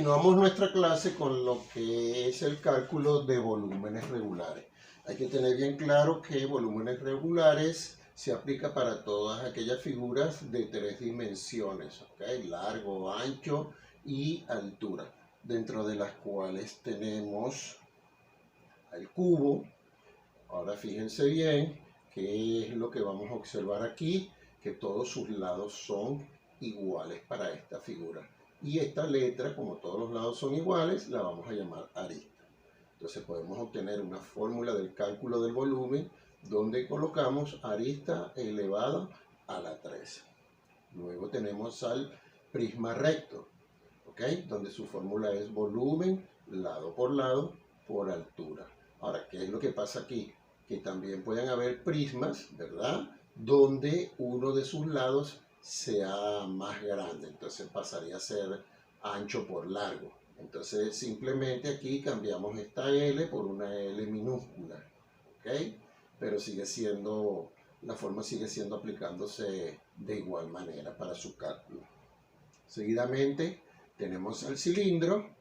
Continuamos nuestra clase con lo que es el cálculo de volúmenes regulares. Hay que tener bien claro que volúmenes regulares se aplica para todas aquellas figuras de 3 dimensiones, ¿okay? Largo, ancho y altura, dentro de las cuales tenemos el cubo. Ahora fíjense bien qué es lo que vamos a observar aquí, que todos sus lados son iguales para esta figura. Y esta letra, como todos los lados son iguales, la vamos a llamar arista. Entonces podemos obtener una fórmula del cálculo del volumen donde colocamos arista elevado a la 3. Luego tenemos al prisma recto, ¿okay? Donde su fórmula es volumen lado por altura. Ahora, ¿qué es lo que pasa aquí? Que también pueden haber prismas, ¿verdad? Donde uno de sus lados sea más grande, entonces pasaría a ser ancho por largo. Entonces simplemente aquí cambiamos esta L por una L minúscula, ¿ok? Pero sigue siendo, la forma sigue siendo aplicándose de igual manera para su cálculo. Seguidamente tenemos el cilindro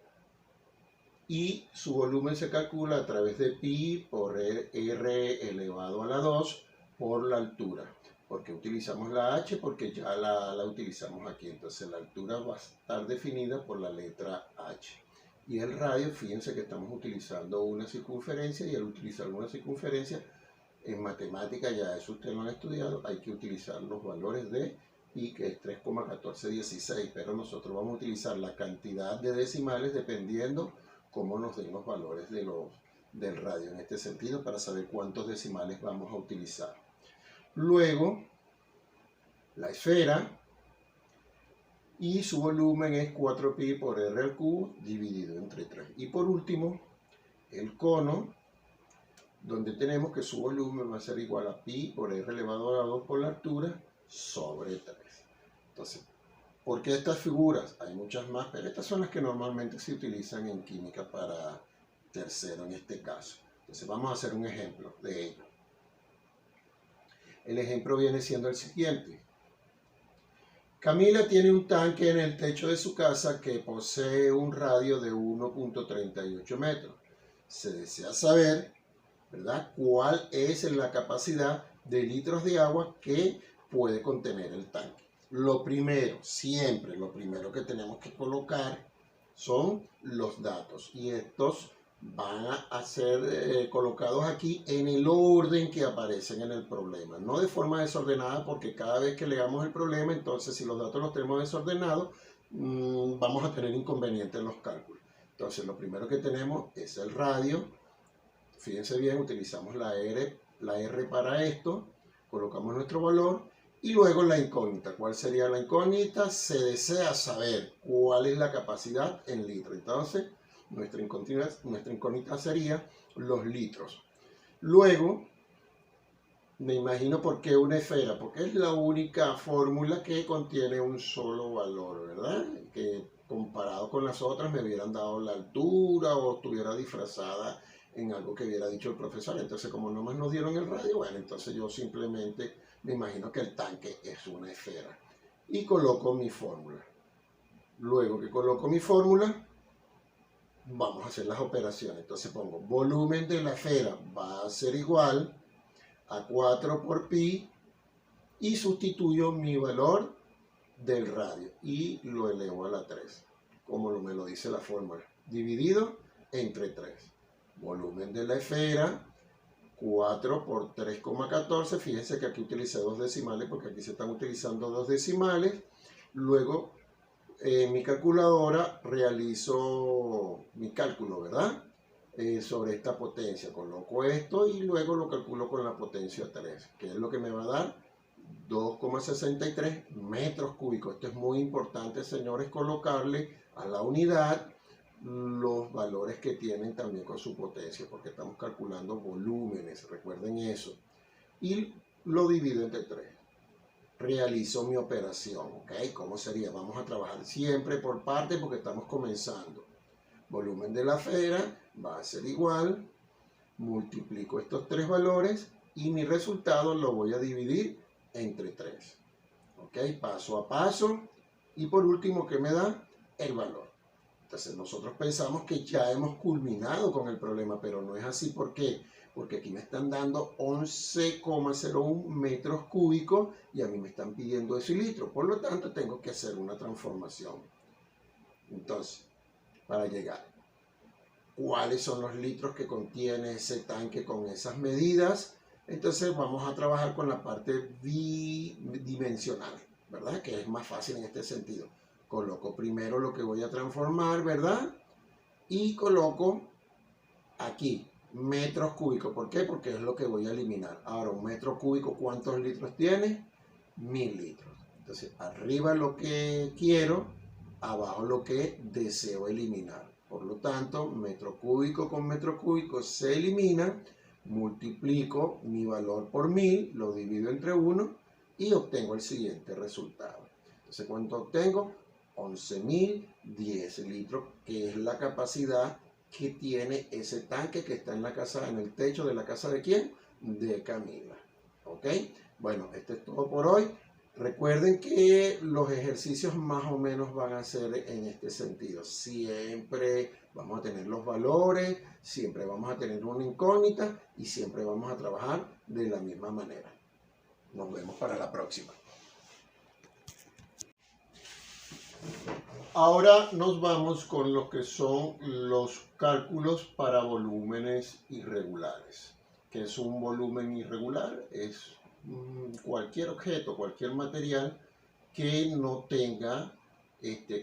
y su volumen se calcula a través de pi por r elevado a la 2 por la altura. ¿Por qué utilizamos la h? Porque ya la utilizamos aquí. Entonces la altura va a estar definida por la letra h. Y el radio, fíjense que estamos utilizando una circunferencia, y al utilizar una circunferencia, en matemática, ya eso ustedes lo han estudiado, hay que utilizar los valores de pi, que es 3,1416, pero nosotros vamos a utilizar la cantidad de decimales dependiendo cómo nos den los valores del radio en este sentido, para saber cuántos decimales vamos a utilizar. Luego, la esfera, y su volumen es 4pi por r al cubo dividido entre 3. Y por último, el cono, donde tenemos que su volumen va a ser igual a pi por r elevado a la 2 por la altura sobre 3. Entonces, ¿por qué estas figuras? Hay muchas más, pero estas son las que normalmente se utilizan en química para tercero en este caso. Entonces vamos a hacer un ejemplo de ello. El ejemplo viene siendo el siguiente. Camila tiene un tanque en el techo de su casa que posee un radio de 1.38 metros. Se desea saber, ¿verdad?, cuál es la capacidad de litros de agua que puede contener el tanque. Lo primero, siempre, lo primero que tenemos que colocar son los datos. Y estos van a ser colocados aquí en el orden que aparecen en el problema. No de forma desordenada, porque cada vez que leamos el problema, entonces si los datos los tenemos desordenados, vamos a tener inconvenientes en los cálculos. Entonces lo primero que tenemos es el radio. Fíjense bien, utilizamos la R para esto, colocamos nuestro valor, y luego la incógnita. ¿Cuál sería la incógnita? Se desea saber cuál es la capacidad en litros. Entonces, nuestra incógnita sería los litros. Luego, me imagino por qué una esfera, porque es la única fórmula que contiene un solo valor, ¿verdad? Que comparado con las otras me hubieran dado la altura o estuviera disfrazada en algo que hubiera dicho el profesor. Entonces, como nomás nos dieron el radio, bueno, entonces yo simplemente me imagino que el tanque es una esfera y coloco mi fórmula. Luego que coloco mi fórmula, vamos a hacer las operaciones. Entonces pongo volumen de la esfera va a ser igual a 4 por pi, y sustituyo mi valor del radio y lo elevo a la 3, como me lo dice la fórmula, dividido entre 3. Volumen de la esfera, 4 por 3,14. Fíjense que aquí utilicé dos decimales porque aquí se están utilizando dos decimales. Luego, en mi calculadora realizo mi cálculo, ¿verdad? Sobre esta potencia. Coloco esto y luego lo calculo con la potencia 3, que es lo que me va a dar 2,63 metros cúbicos. Esto es muy importante, señores, colocarle a la unidad los valores que tienen también con su potencia, porque estamos calculando volúmenes, recuerden eso. Y lo divido entre 3. Realizo mi operación, ¿ok? ¿Cómo sería? Vamos a trabajar siempre por partes porque estamos comenzando. Volumen de la esfera va a ser igual, multiplico estos tres valores y mi resultado lo voy a dividir entre 3. ¿Ok? Paso a paso. Y por último, ¿qué me da? El valor. Entonces nosotros pensamos que ya hemos culminado con el problema, pero no es así. ¿Por qué? Porque aquí me están dando 11,01 metros cúbicos y a mí me están pidiendo ese litro. Por lo tanto, tengo que hacer una transformación. Entonces, para llegar, ¿cuáles son los litros que contiene ese tanque con esas medidas? Entonces vamos a trabajar con la parte bidimensional, ¿verdad? Que es más fácil en este sentido. Coloco primero lo que voy a transformar, ¿verdad? Y coloco aquí metros cúbicos. ¿Por qué? Porque es lo que voy a eliminar. Ahora, un metro cúbico, ¿cuántos litros tiene? 1000 litros. Entonces, arriba lo que quiero, abajo lo que deseo eliminar. Por lo tanto, metro cúbico con metro cúbico se elimina. Multiplico mi valor por 1000, lo divido entre 1 y obtengo el siguiente resultado. Entonces, ¿cuánto obtengo? 11.010 litros, que es la capacidad que tiene ese tanque que está en la casa, en el techo de la casa de ¿quién? De Camila. ¿Ok? Bueno, esto es todo por hoy. Recuerden que los ejercicios más o menos van a ser en este sentido. Siempre vamos a tener los valores, siempre vamos a tener una incógnita y siempre vamos a trabajar de la misma manera. Nos vemos para la próxima. Ahora nos vamos con lo que son los cálculos para volúmenes irregulares. ¿Qué es un volumen irregular? Es cualquier objeto, cualquier material que no tenga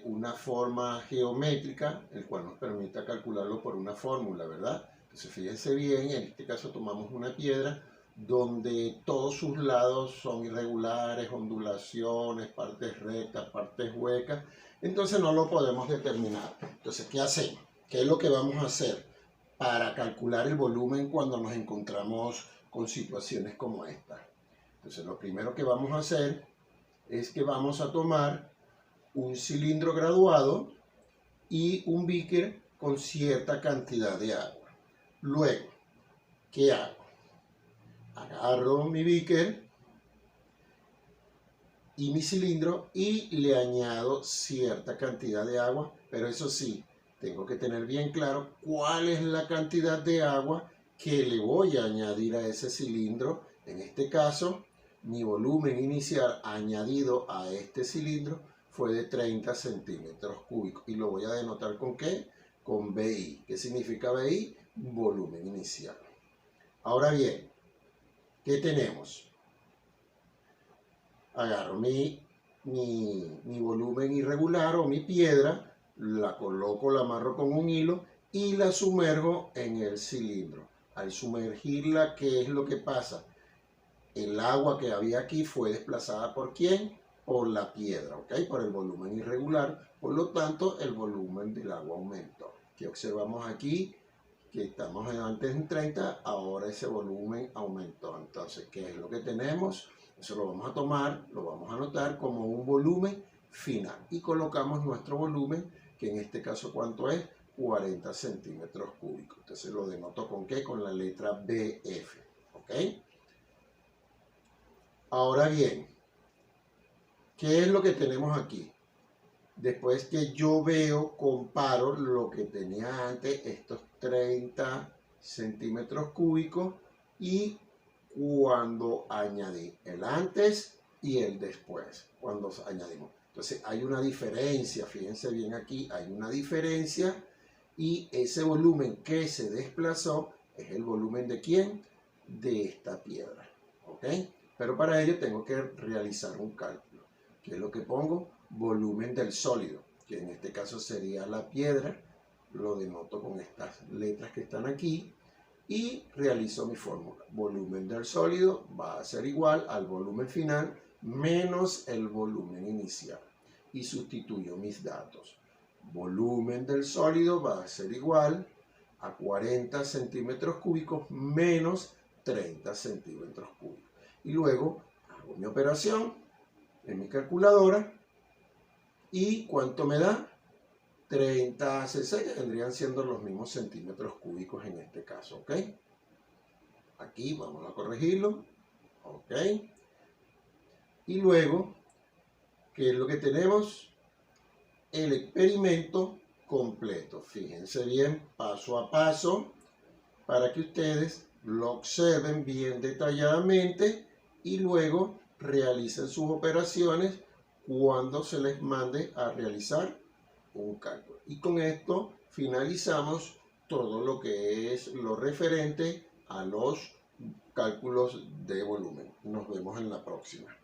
una forma geométrica, el cual nos permita calcularlo por una fórmula, ¿verdad? Entonces fíjense bien, en este caso tomamos una piedra donde todos sus lados son irregulares, ondulaciones, partes rectas, partes huecas, entonces no lo podemos determinar. Entonces, ¿qué hacemos? ¿Qué es lo que vamos a hacer para calcular el volumen cuando nos encontramos con situaciones como esta? Entonces, lo primero que vamos a hacer es que vamos a tomar un cilindro graduado y un beaker con cierta cantidad de agua. Luego, ¿qué hago? Agarro mi beaker y mi cilindro y le añado cierta cantidad de agua, pero eso sí, tengo que tener bien claro cuál es la cantidad de agua que le voy a añadir a ese cilindro. En este caso, mi volumen inicial añadido a este cilindro fue de 30 centímetros cúbicos y lo voy a denotar ¿con qué? Con BI. ¿Qué significa BI? Volumen inicial. Ahora bien, ¿qué tenemos? Agarro mi volumen irregular o mi piedra, la coloco, la amarro con un hilo y la sumerjo en el cilindro. Al sumergirla, ¿qué es lo que pasa? El agua que había aquí fue desplazada ¿por quién? Por la piedra, ¿ok? Por el volumen irregular. Por lo tanto, el volumen del agua aumentó. ¿Qué observamos aquí? Que estamos antes en 30, ahora ese volumen aumentó. Entonces, ¿qué es lo que tenemos? Eso lo vamos a tomar, lo vamos a anotar como un volumen final. Y colocamos nuestro volumen, que en este caso, ¿cuánto es? 40 centímetros cúbicos. Entonces, lo denoto ¿con qué? Con la letra BF, ¿ok? Ahora bien, ¿qué es lo que tenemos aquí? Después que yo veo, comparo lo que tenía antes, estos 30 centímetros cúbicos, y cuando añadí el antes y el después, cuando añadimos. Entonces hay una diferencia, fíjense bien aquí, hay una diferencia y ese volumen que se desplazó es el volumen ¿de quién? De esta piedra, ¿ok? Pero para ello tengo que realizar un cálculo. ¿Qué es lo que pongo? Volumen del sólido, que en este caso sería la piedra, lo denoto con estas letras que están aquí y realizo mi fórmula. Volumen del sólido va a ser igual al volumen final menos el volumen inicial y sustituyo mis datos. Volumen del sólido va a ser igual a 40 centímetros cúbicos menos 30 centímetros cúbicos. Y luego hago mi operación en mi calculadora. ¿Y cuánto me da? 30 cc, que vendrían siendo los mismos centímetros cúbicos en este caso, ¿ok? Aquí vamos a corregirlo, ¿ok? Y luego, ¿qué es lo que tenemos? El experimento completo. Fíjense bien, paso a paso, para que ustedes lo observen bien detalladamente y luego realicen sus operaciones cuando se les mande a realizar un cálculo. Y con esto finalizamos todo lo que es lo referente a los cálculos de volumen. Nos vemos en la próxima.